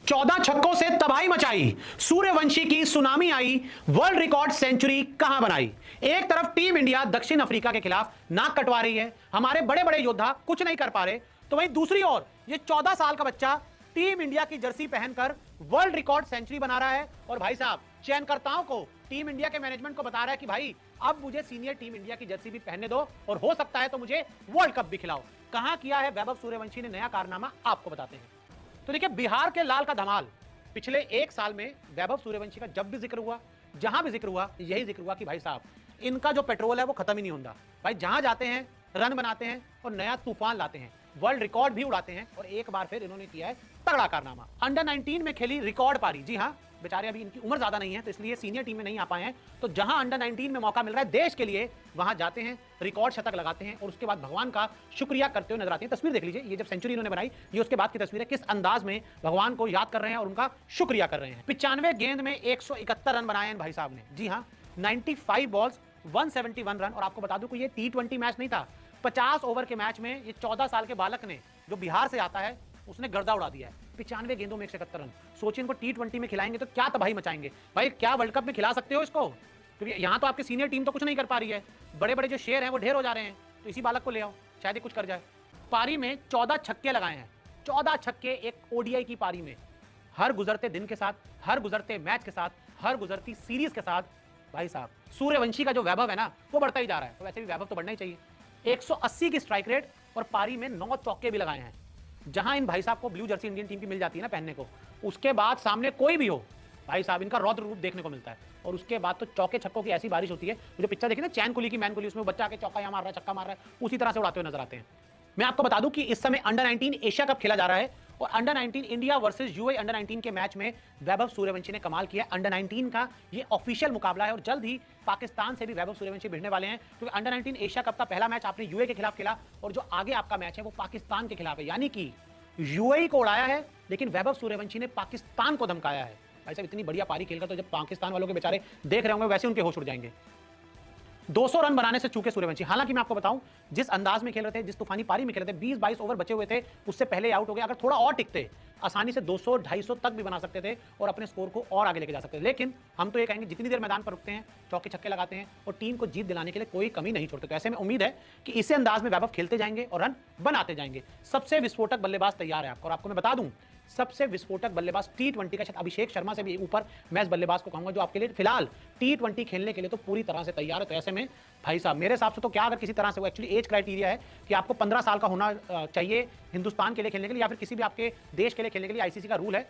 14 छक्कों से तबाही मचाई, सूर्यवंशी की सुनामी आई, वर्ल्ड रिकॉर्ड सेंचुरी कहां बनाई। एक तरफ टीम इंडिया दक्षिण अफ्रीका के खिलाफ नाक कटवा रही है, हमारे बड़े बड़े योद्धा कुछ नहीं कर पा रहे, तो वहीं दूसरी ओर ये 14 साल का बच्चा टीम इंडिया की जर्सी पहनकर वर्ल्ड रिकॉर्ड सेंचुरी बना रहा है। और भाई साहब चयनकर्ताओं को, टीम इंडिया के मैनेजमेंट को बता रहा है कि भाई अब मुझे सीनियर टीम इंडिया की जर्सी भी पहनने दो और हो सकता है तो मुझे वर्ल्ड कप भी खिलाओ। कहां किया है वैभव सूर्यवंशी ने नया कारनामा, आपको बताते हैं। तो देखिए, बिहार के लाल का धमाल। पिछले एक साल में वैभव सूर्यवंशी का जब भी जिक्र हुआ, जहां भी जिक्र हुआ, यही जिक्र हुआ कि भाई साहब इनका जो पेट्रोल है वो खत्म ही नहीं होता। भाई जहां जाते हैं रन बनाते हैं और नया तूफान लाते हैं, वर्ल्ड रिकॉर्ड भी उड़ाते हैं। और एक बार फिर इन्होंने किया है तगड़ा कारनामा। अंडर 19 में खेली रिकॉर्ड पारी। जी हां, बेचारे अभी इनकी उम्र ज्यादा नहीं है तो इसलिए सीनियर टीम में नहीं आ पाए हैं। तो जहां अंडर 19 में मौका मिल रहा है देश के लिए, वहां जाते हैं, रिकॉर्ड शतक लगाते हैं और उसके बाद भगवान का शुक्रिया करते हुए नजर आते हैं। तस्वीर देख लीजिए, ये जब सेंचुरी इन्होंने बनाई, ये उसके बाद की तस्वीर है। किस अंदाज में भगवान को याद कर रहे हैं और उनका शुक्रिया कर रहे हैं। 95 गेंद में 171 रन बनाए हैं भाई साहब ने। जी हां, 95 बॉल्स 171 रन। और आपको बता दूं कि ये T20 मैच नहीं था, 50 ओवर के मैच में ये 14 साल के बालक ने, जो बिहार से आता है, उसने गर्दा उड़ा दिया है। 95 गेंदों में 171 रन। सोचिए इनको T20 में खिलाएंगे तो क्या तबाही मचाएंगे। भाई क्या वर्ल्ड कप में खिला सकते हो इसको? क्योंकि यहां तो आपकी सीनियर टीम तो कुछ नहीं कर पा रही है, बड़े बड़े जो शेर हैं वो ढेर हो जा रहे हैं। तो इसी बालक को ले आओ, शायद ही कुछ कर जाए। पारी में 14 छक्के लगाए हैं, 14 छक्के एक ओडीआई की पारी में। हर गुजरते दिन के साथ, हर गुजरते मैच के साथ, हर गुजरती सीरीज के साथ भाई साहब सूर्यवंशी का जो वैभव है ना वो बढ़ता ही जा रहा है। तो वैसे भी वैभव तो बढ़ना ही चाहिए। 180 की स्ट्राइक रेट और पारी में 9 चौके भी लगाए हैं। जहां इन भाई साहब को ब्लू जर्सी इंडियन टीम की मिल जाती है ना पहनने को, उसके बाद सामने कोई भी हो, भाई साहब इनका रौद्र रूप देखने को मिलता है। और उसके बाद तो चौके छक्कों की ऐसी बारिश होती है, जो पिक्चर देखी ना चैन कुली की, मैन कुली, उसमें बच्चा के चौका यहाँ मार रहा है, छक्का मार रहा है, उसी तरह से उड़ाते हुए नजर आते हैं। मैं आपको बता दूं कि इस समय अंडर 19 एशिया कप खेला जा रहा है और under 19 India versus UAE under 19 के मैच में वैभव सूर्यवंशी ने कमाल किया। अंडर 19 का ये ऑफिशियल मुकाबला है और जल्द ही पाकिस्तान से भी वैभव सूर्यवंशी भिड़ने वाले हैं, क्योंकि अंडर 19 एशिया कप का पहला मैच आपने यूएई के खिलाफ खेला और जो आगे आपका मैच है वो पाकिस्तान के खिलाफ है। यानी कि यूएई को उड़ाया है लेकिन वैभव सूर्यवंशी ने पाकिस्तान को धमकाया है। भाई साहब इतनी बढ़िया पारी खेलकर तो जब पाकिस्तान वालों के बेचारे देख रहे होंगे वैसे उनके होश उड़ जाएंगे। 200 रन बनाने से चूके सूर्यवंशी। हालांकि मैं आपको बताऊं, जिस अंदाज में खेल रहे थे, जिस तूफानी पारी में खेल रहे थे, 20-22 ओवर बचे हुए थे, उससे पहले आउट हो गए। अगर थोड़ा और टिकते आसानी से 200-250 तक भी बना सकते थे और अपने स्कोर को और आगे लेके जा सकते थे। लेकिन हम तो ये कहेंगे जितनी देर मैदान पर रुकते हैं, चौके छक्के लगाते हैं और टीम को जीत दिलाने के लिए कोई कमी नहीं छोड़ते। तो ऐसे में उम्मीद है कि इसी अंदाज में वैभव खेलते जाएंगे और रन बनाते जाएंगे। सबसे विस्फोटक बल्लेबाज तैयार है आपको। और आपको मैं बता दूं, सबसे विस्फोटक बल्लेबाज T20 का शायद अभिषेक शर्मा से भी ऊपर मैं इस बल्लेबाज को कहूंगा, जो आपके लिए फिलहाल T20 खेलने के लिए तो पूरी तरह से तैयार है। तो ऐसे में भाई साहब मेरे हिसाब से तो क्या, अगर किसी तरह से, वो एक्चुअली एज क्राइटेरिया है कि आपको 15 साल का होना चाहिए हिंदुस्तान के लिए खेलने के लिए या फिर किसी भी आपके देश के लिए खेलने के लिए, आईसीसी का रूल है।